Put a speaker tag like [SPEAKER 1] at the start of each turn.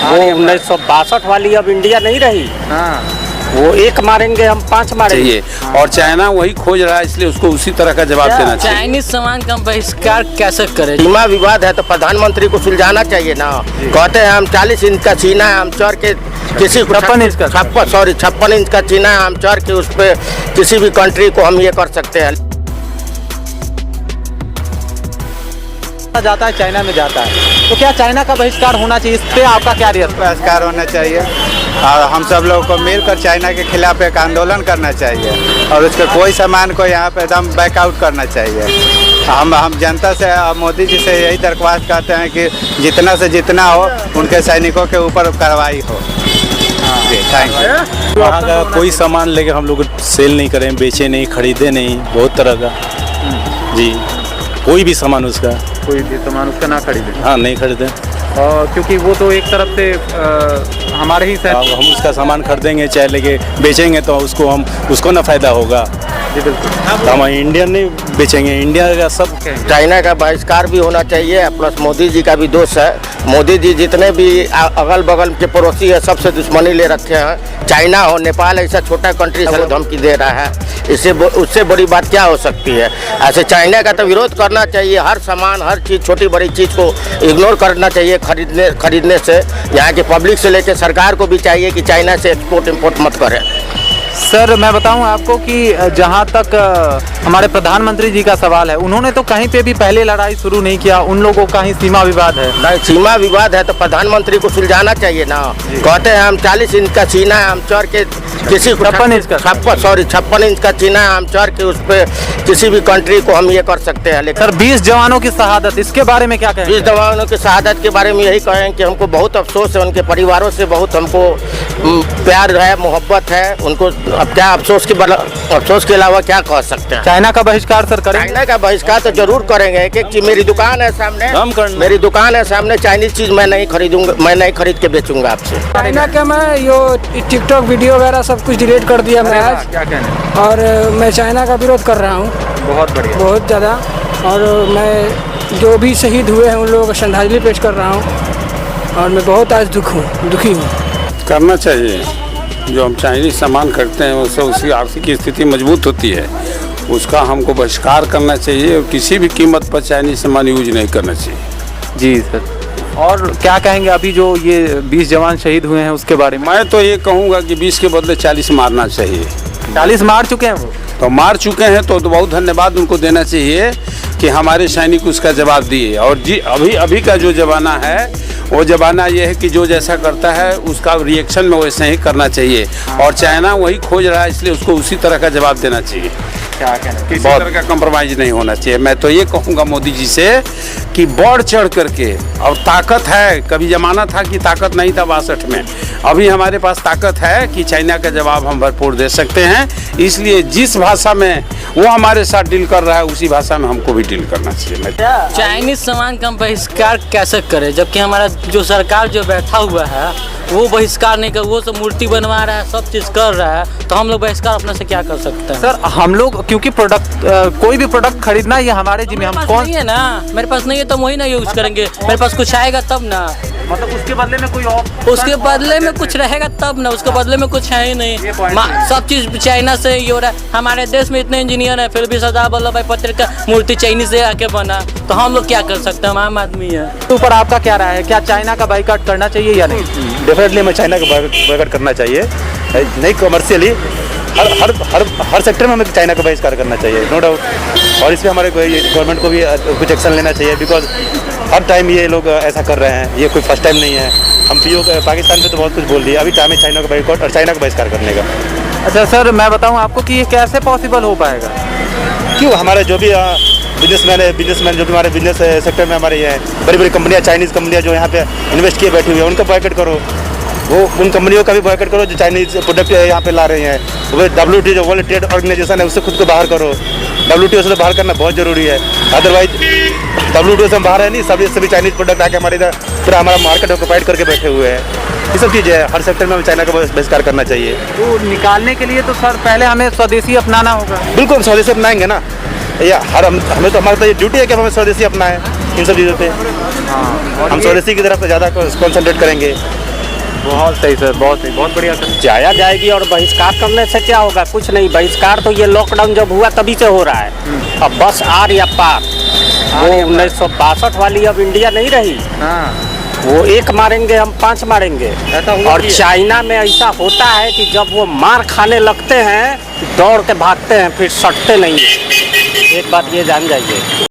[SPEAKER 1] वो 1962 वाली अब इंडिया नहीं रही। वो एक मारेंगे हम 5 मारेंगे।
[SPEAKER 2] और चाइना वही खोज रहा है, इसलिए उसको उसी तरह का जवाब देना चाहिए।
[SPEAKER 3] चाइनीज सामान का बहिष्कार कैसे करें?
[SPEAKER 4] सीमा विवाद है तो प्रधानमंत्री को सुलझाना चाहिए ना। कहते हैं हम 40 इंच का छीना है, हम चढ़ के किसी को 56 इंच का छीना है, हम चढ़ के उस पर किसी भी कंट्री को हम ये कर सकते हैं।
[SPEAKER 5] जाता है चाइना में जाता है, तो क्या चाइना का बहिष्कार होना चाहिए? इस पे आपका क्या रिएक्शन?
[SPEAKER 6] बहिष्कार होना चाहिए और हम सब लोगों को मिलकर चाइना के खिलाफ एक आंदोलन करना चाहिए और उसके कोई सामान को यहाँ पे एकदम बैकआउट करना चाहिए। हम जनता से मोदी जी से यही दरख्वास्त करते हैं कि जितना से जितना हो उनके सैनिकों के ऊपर कार्रवाई हो। Thank you.
[SPEAKER 2] वहाँ का कोई सामान लेके हम लोग सेल नहीं करें, बेचे नहीं, खरीदे नहीं, बहुत तरह का जी, कोई भी सामान उसका
[SPEAKER 5] ना खरीदे।
[SPEAKER 2] हाँ, नहीं खरीदे
[SPEAKER 5] क्योंकि वो तो एक तरफ से हमारे ही
[SPEAKER 2] हम उसका सामान खरीदेंगे चाहे लेके बेचेंगे तो उसको ना फायदा होगा।
[SPEAKER 5] जी बिल्कुल।
[SPEAKER 2] हम इंडियन नहीं बेचेंगे, इंडिया का सब।
[SPEAKER 4] चाइना का बहिष्कार भी होना चाहिए, प्लस मोदी जी का भी दोष है। मोदी जी जितने भी अगल बगल के पड़ोसी है सबसे दुश्मनी ले रखे हैं। चाइना हो, नेपाल ऐसा छोटा कंट्री है वो धमकी दे रहा है, इससे उससे बड़ी बात क्या हो सकती है? ऐसे चाइना का तो विरोध करना चाहिए। हर सामान, हर चीज़, छोटी बड़ी चीज़ को इग्नोर करना चाहिए खरीदने से। यहाँ के पब्लिक से लेकर सरकार को भी चाहिए कि चाइना से एक्सपोर्ट इम्पोर्ट मत करें।
[SPEAKER 5] सर मैं बताऊं आपको कि जहां तक हमारे प्रधानमंत्री जी का सवाल है, उन्होंने तो कहीं पे भी पहले लड़ाई शुरू नहीं किया। उन लोगों का ही सीमा विवाद है।
[SPEAKER 4] नहीं, सीमा विवाद है तो प्रधानमंत्री को सुलझाना चाहिए ना। कहते हैं हम 40 इंच का छीना है, हम चढ़ के किसी को 56 इंच का छीना है, हम चढ़ के उस पर किसी भी कंट्री को हम ये कर सकते हैं। लेकिन
[SPEAKER 5] सर 20 जवानों की शहादत, इसके बारे में क्या कहें?
[SPEAKER 4] 20 जवानों की शहादत के बारे में यही कहें कि हमको बहुत अफसोस है, उनके परिवारों से बहुत हमको प्यार है, मोहब्बत है उनको। अब क्या अफसोस के अलावा क्या कह सकते हैं?
[SPEAKER 5] चाइना का बहिष्कार सर करेंगे?
[SPEAKER 4] चाइना का बहिष्कार तो जरूर करेंगे। एक चीज, मेरी दुकान है सामने, मेरी दुकान है सामने, चाइनीज चीज मैं नहीं खरीदूंगा, मैं नहीं खरीद के बेचूंगा आपसे।
[SPEAKER 7] चाइना का मैं यो टिकटॉक वीडियो वगैरह सब कुछ डिलीट कर दिया मैं आज।
[SPEAKER 5] क्या कहना?
[SPEAKER 7] और मैं चाइना का विरोध कर रहा हूँ
[SPEAKER 5] बहुत बढ़िया,
[SPEAKER 7] बहुत ज़्यादा। और मैं जो भी शहीद हुए हैं उन लोगों को श्रद्धांजलि पेश कर रहा हूँ और मैं बहुत आज दुखी हूँ।
[SPEAKER 2] करना चाहिए। जो हम चाइनीज सामान खरीदते हैं उससे उसकी आर्थिक स्थिति मजबूत होती है, उसका हमको बहिष्कार करना चाहिए और किसी भी कीमत पर चाइनीज सामान यूज नहीं करना चाहिए।
[SPEAKER 5] जी सर। और क्या कहेंगे अभी जो ये 20 जवान शहीद हुए हैं उसके बारे में?
[SPEAKER 2] मैं तो ये कहूँगा कि 20 के बदले 40 मारना चाहिए।
[SPEAKER 5] 40 मार चुके हैं वो,
[SPEAKER 2] तो मार चुके हैं तो बहुत धन्यवाद उनको देना चाहिए कि हमारे सैनिक उसका जवाब दिए। और जी अभी का जो ज़माना है वो ज़माना ये है कि जो जैसा करता है उसका रिएक्शन में वैसे ही करना चाहिए। और चाइना वही खोज रहा है, इसलिए उसको उसी तरह का जवाब देना चाहिए।
[SPEAKER 5] क्या कहना?
[SPEAKER 2] किसी तरह का कंप्रोमाइज नहीं होना चाहिए। मैं तो ये कहूँगा मोदी जी से कि बढ़ चढ़ करके, और ताकत है, कभी ज़माना था कि ताकत नहीं था 62 में, अभी हमारे पास ताकत है कि चाइना का जवाब हम भरपूर दे सकते हैं। इसलिए जिस भाषा में वो हमारे साथ डील कर रहा है उसी भाषा में हमको भी डील करना चाहिए।
[SPEAKER 3] चाइनीज सामान का बहिष्कार कैसे करें जबकि हमारा जो सरकार जो बैठा हुआ है वो बहिष्कार नहीं कर, वो सब मूर्ति बनवा रहा है, सब चीज़ कर रहा है, तो हम लोग बहिष्कार अपने से क्या कर सकते हैं?
[SPEAKER 5] सर हम लोग क्योंकि कोई भी प्रोडक्ट खरीदना ये हमारे जिम्मे, हम कौन
[SPEAKER 3] नहीं है ना, मेरे पास नहीं है तो हम वही ना यूज करेंगे। मेरे पास कुछ आएगा तब ना,
[SPEAKER 5] मतलब उसके बदले में कोई और,
[SPEAKER 3] उसके बदले में कुछ रहेगा तब ना, उसके बदले में कुछ है ही नहीं। सब चीज़ चाइना से ही हो रहा है। हमारे देश में इतने इंजीनियर हैं फिर भी सरदार वल्लभ भाई पटेल का मूर्ति चाइनीज से आके बना, तो हम लोग क्या कर सकते हैं? हम आम आदमी है।
[SPEAKER 5] ऊपर आपका क्या राय है, क्या चाइना का बाइकआउट करना चाहिए या नहीं?
[SPEAKER 8] डेफिनेटली हमें चाइना का बाइकआउट करना चाहिए। नहीं कमर्शियली हर सेक्टर में हमें चाइना का बहिष्कार करना चाहिए, नो डाउट। और इस पर हमारे गवर्नमेंट को भी कुछ एक्शन लेना चाहिए, बिकॉज हर टाइम ये लोग ऐसा कर रहे हैं, ये कोई फर्स्ट टाइम नहीं है। हम पाकिस्तान पे तो बहुत कुछ बोल दिया, अभी टाइम है चाइना का बाइकआउट और चाइना का बहिष्कार करने का।
[SPEAKER 5] अच्छा सर मैं बताऊँ आपको कि ये कैसे पॉसिबल हो पाएगा?
[SPEAKER 8] क्यों, हमारे जो भी बिजनेसमैन जो भी हमारे बिजनेस सेक्टर में हमारे ये बड़ी बड़ी कंपनियाँ, चाइनीज़ कंपनियाँ जो यहाँ पे इन्वेस्ट किए बैठी हुई है, उनका बॉयकॉट करो। वो उन कंपनियों का भी बॉयकॉट करो जो चाइनीज़ प्रोडक्ट यहाँ पे ला रही हैं। वो WTO जो वर्ल्ड ट्रेड ऑर्गेनाइजेशन है उससे खुद को बाहर करो। WTO से तो बाहर करना बहुत ज़रूरी है, अदरवाइज WTO से हम बाहर है नहीं, सभी चाइनीज़ प्रोडक्ट आके हमारे इधर पूरा हमारा मार्केट ऑक्यूपाइड करके बैठे हुए हैं। ये सब चीज़ें है, हर सेक्टर में हमें चाइना का बहिष्कार करना चाहिए।
[SPEAKER 5] तो निकालने के लिए तो सर पहले हमें स्वदेशी अपनाना होगा।
[SPEAKER 8] बिल्कुल स्वदेशी अपनाएंगे ना, या हमें तो हमारा तो ये ड्यूटी है कि हमें स्वदेशी अपनाएं इन सब चीज़ों पे। हम स्वदेशी की तरफ ज़्यादा कॉन्सेंट्रेट करेंगे।
[SPEAKER 5] बहुत सही सर, बहुत सही, बहुत बढ़िया सर।
[SPEAKER 1] जाया जाएगी और बहिष्कार करने से क्या होगा? कुछ नहीं, बहिष्कार तो ये लॉकडाउन जब हुआ तभी से हो रहा है। अब बस आर या पार, वो 1962 वाली अब इंडिया नहीं रही। वो एक मारेंगे हम 5 मारेंगे। और चाइना में ऐसा होता है कि जब वो मार खाने लगते हैं दौड़ के भागते हैं, फिर सटते नहीं है। एक बात ये जान जाइए।